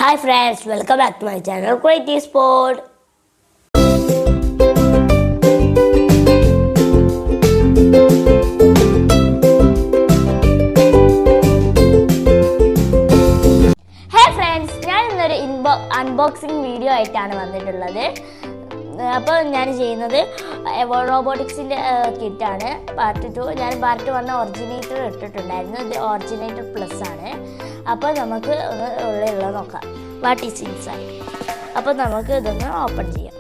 Hi friends, welcome back to my channel Creative Sport. Hey friends, ഞാൻ ഇന്നൊരു unboxing video ആയിട്ടാണ് വന്നിട്ടുള്ളത്. അപ്പോൾ ഞാൻ ചെയ്യുന്നത് റോബോട്ടിക്സിൻ്റെ കിറ്റാണ്. പാർട്ട് 2 ഞാൻ പാർട്ട് 1 ഒറിജിനേറ്റർ ഇട്ടിട്ടുണ്ടായിരുന്നു. ഇത് ഒറിജിനേറ്റർ പ്ലസ് ആണ്. അപ്പോൾ നമുക്ക് ഉള്ളിലുള്ള നോക്കാം വാട്ട് ഈസ് ഇൻസൈഡ്. അപ്പോൾ നമുക്ക് ഇതൊന്ന് ഓപ്പൺ ചെയ്യാം.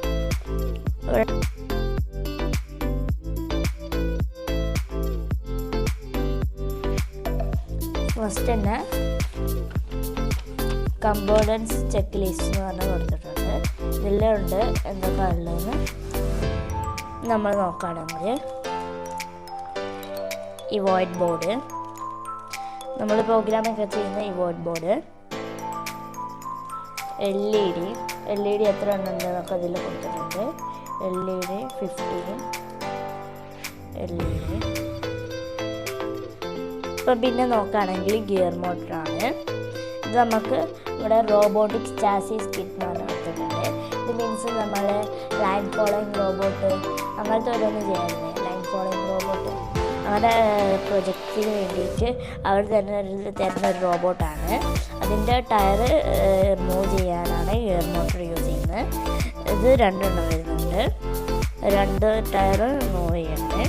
ഫസ്റ്റ് തന്നെ കമ്പോണൻസ് ചെക്ക് ലിസ്റ്റ് എന്ന് പറഞ്ഞ് കൊടുത്തിട്ടുണ്ട്. ഇതെല്ലാം ഉണ്ട് എന്തൊക്കെ ഉള്ളതെന്ന് നമ്മൾ നോക്കുകയാണെങ്കിൽ ഈ വൈറ്റ് ബോർഡ്, നമ്മൾ പ്രോഗ്രാമൊക്കെ ചെയ്യുന്ന ഈ വൈറ്റ് ബോർഡ്, LED എത്ര എണ്ണം ഉണ്ടെന്നൊക്കെ അതിൽ കൊടുത്തിട്ടുണ്ട്. LED 15 LED. ഇപ്പം പിന്നെ നോക്കുകയാണെങ്കിൽ ഗിയർ മോട്ടറാണ്. ഇത് നമുക്ക് ഇവിടെ റോബോട്ടിക്സ് ചാസിസ് കിറ്റ് എന്ന് പറഞ്ഞ് കൊടുത്തിട്ടുണ്ട്. ഇത് മീൻസ് നമ്മൾ ലൈൻ ഫോളോയിങ് റോബോട്ട് അങ്ങനത്തെ ഓരോന്ന് ചെയ്യാറുണ്ട്. ലൈൻ ഫോളോയിങ് റോബോട്ട് അങ്ങനെ പ്രൊജക്റ്റിന് വേണ്ടിയിട്ട് അവർ തരുന്നൊരു റോബോട്ടാണ്. അതിൻ്റെ ടയർ മൂവ് ചെയ്യാനാണ് ഗിയർ മോട്ടർ യൂസ് ചെയ്യുന്നത്. ഇത് 2 എണ്ണം വരുന്നുണ്ട്. 2 ടയർ മൂവ് ചെയ്യണേ.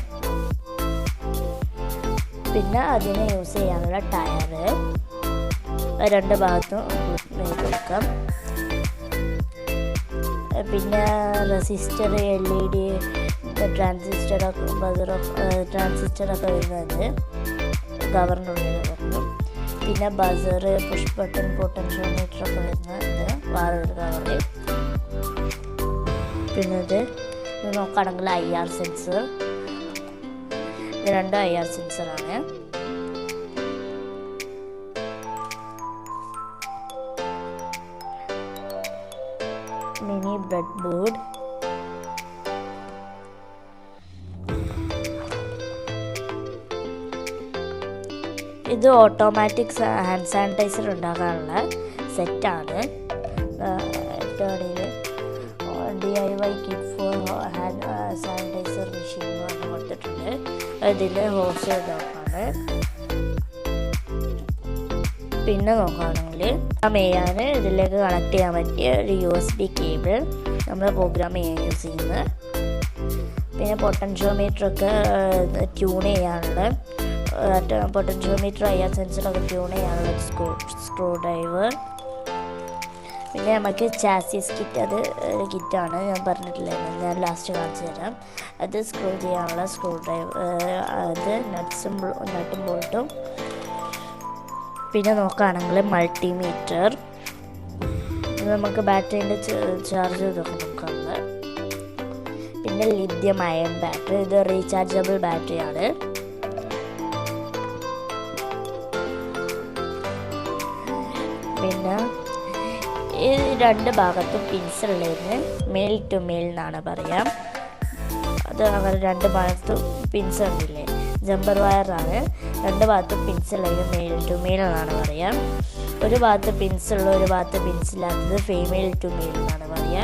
പിന്നെ അതിനെ യൂസ് ചെയ്യാനുള്ള ടയർ 2 ഭാഗത്തും കൊടുക്കാം. പിന്നെ റെസിസ്റ്റർ, LED, ട്രാൻസിസ്റ്ററൊക്കെ വരുന്നത് കവറിനുള്ളിൽ വരണം. പിന്നെ ബസർ, പുഷ് ബട്ടൺ, പൊട്ടൻഷ്യോമീറ്ററൊക്കെ വരുന്നത് വേറൊരു കവറിൽ. പിന്നെ ഇത് നോക്കുകയാണെങ്കിൽ IR സെൻസർ. ഇത് 2 IR സെൻസറാണ്. മിനി ബ്രെഡ് ബോർഡ്, ഇത് ഓട്ടോമാറ്റിക് ഹാൻഡ് സാനിറ്റൈസർ ഉണ്ടാക്കാനുള്ള സെറ്റാണ്. DIY kit for hand sanitizer machine എന്ന് പറഞ്ഞ് കൊടുത്തിട്ടുണ്ട്. ഇതിൻ്റെ ഹോസ് ഇതാണ്. പിന്നെ നോക്കുകയാണെങ്കിൽ ചെയ്യാൻ ഇതിലേക്ക് കണക്ട് ചെയ്യാൻ പറ്റിയ ഒരു USB കേബിൾ നമ്മൾ പ്രോഗ്രാം ചെയ്യാൻ യൂസ് ചെയ്യുന്നത്. പിന്നെ പൊട്ടൻഷ്യോമീറ്ററൊക്കെ ട്യൂൺ ചെയ്യാനുള്ള പൊട്ടൻഷ്യോമീറ്റർ IR സെൻസറൊക്കെ ട്യൂൺ ചെയ്യാനുള്ള സ്ക്രൂ ഡ്രൈവർ. പിന്നെ നമുക്ക് ചാസിസ് കിറ്റ്, അത് കിറ്റാണ് ഞാൻ പറഞ്ഞിട്ടില്ലായിരുന്നു, ഞാൻ ലാസ്റ്റ് കാണിച്ചു തരാം. അത് സ്ക്രൂ ചെയ്യാനുള്ള സ്ക്രൂ ഡ്രൈവർ, അത് നട്ടും ബോൾട്ടും. പിന്നെ നോക്കുകയാണെങ്കിൽ മൾട്ടിമീറ്റർ, ഇത് നമുക്ക് ബാറ്ററീൻ്റെ ചാർജ് ഇതൊക്കെ നോക്കാറുണ്ട്. പിന്നെ ലിഥിയം അയൺ ബാറ്ററി, ഇത് റീചാർജബിൾ ബാറ്ററിയാണ്. പിന്നെ ഈ 2 ഭാഗത്തും പിൻസ് ഉള്ളതിന് മെയിൽ ടു മെയിൽ എന്നാണ് പറയാം. അത് അങ്ങനെ 2 ഭാഗത്തും പിൻസ് ഉണ്ടില്ലേ, ജമ്പർ വയറാണ്. 2 ഭാഗത്തും പിൻസ് ഉള്ളത് മെയിൽ ടു മെയിൽ എന്നാണ് പറയാം. ഒരു ഭാഗത്ത് പിൻസ് ഉള്ള ഒരു ഭാഗത്ത് പിൻസ് ഇല്ലാത്തത് ഫീമെയിൽ ടു മെയിൽ എന്നാണ് പറയുക.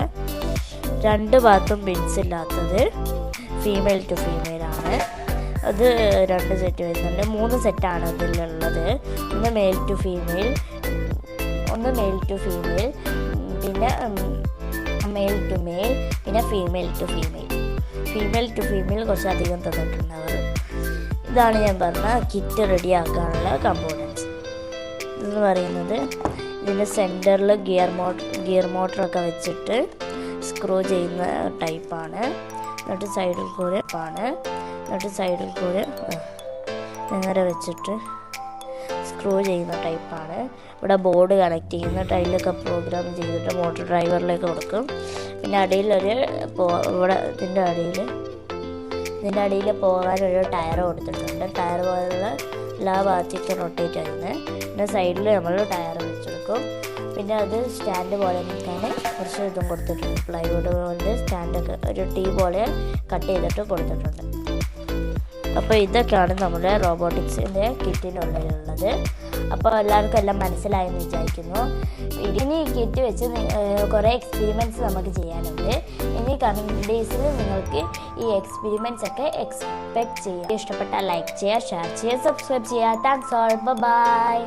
2 ഭാഗത്തും പിൻസ് ഇല്ലാത്തത് ഫീമെയിൽ ടു ഫീമെയിലാണ്. അത് 2 സെറ്റ് വരുന്നുണ്ട്. 3 സെറ്റാണ് ഇതിലുള്ളത്. ഒന്ന് മെയിൽ ടു ഫീമെയിൽ, പിന്നെ മെയിൽ ടു മെയിൽ, പിന്നെ ഫീമെയിൽ ടു ഫീമെയിൽ കുറച്ചധികം തന്നിട്ടുണ്ടാവും. ഇതാണ് ഞാൻ പറഞ്ഞ കിറ്റ് റെഡിയാക്കാനുള്ള കമ്പോണൻസ്. ഇതെന്ന് പറയുന്നത് ഇതിൻ്റെ സെൻറ്ററിൽ ഗിയർ മോട്ടറൊക്കെ വെച്ചിട്ട് സ്ക്രൂ ചെയ്യുന്ന ടൈപ്പാണ്. എന്നിട്ട് സൈഡിൽ കൂടെ നേരെ വെച്ചിട്ട് സ്ക്രൂ ചെയ്യുന്ന ടൈപ്പാണ്. ഇവിടെ ബോർഡ് കണക്ട് ചെയ്യുന്ന ടൈലൊക്കെ പ്രോഗ്രാം ചെയ്തിട്ട് മോട്ടോർ ഡ്രൈവറിലേക്ക് കൊടുക്കും. പിന്നെ ഇതിൻ്റെ അടിയിൽ പോകാനൊരു ടയർ കൊടുത്തിട്ടുണ്ട്. ടയർ പോലുള്ള എല്ലാ ഭാഗത്തേക്ക് റൊട്ടേറ്റ് ആയിരുന്നു. പിന്നെ സൈഡിൽ നമ്മൾ ടയർ വെച്ചെടുക്കും. പിന്നെ അത് സ്റ്റാൻഡ് പോലെ നിൽക്കാൻ കുറച്ച് ഇതും കൊടുത്തിട്ടുണ്ട്. പ്ലൈവുഡ് കൊണ്ട് സ്റ്റാൻഡൊക്കെ ഒരു T പോലെ കട്ട് ചെയ്തിട്ട് കൊടുത്തിട്ടുണ്ട്. അപ്പോൾ ഇതൊക്കെയാണ് നമ്മുടെ റോബോട്ടിക്സിൻ്റെ കിറ്റിനുള്ളിലുള്ളത്. അപ്പോൾ എല്ലാവർക്കും എല്ലാം മനസ്സിലായെന്ന് വിചാരിക്കുന്നു. ഇനി ഈ കിറ്റ് വെച്ച് കുറേ എക്സ്പെരിമെൻറ്റ്സ് നമുക്ക് ചെയ്യാനുണ്ട്. ഇനി കമ്മിങ് ഡേയ്സിൽ നിങ്ങൾക്ക് ഈ എക്സ്പെരിമെൻറ്റ്സ് ഒക്കെ എക്സ്പെക്റ്റ് ചെയ്യുക. ഇഷ്ടപ്പെട്ടാൽ ലൈക്ക് ചെയ്യുക, ഷെയർ ചെയ്യുക, സബ്സ്ക്രൈബ് ചെയ്യുക. Thanks all, by.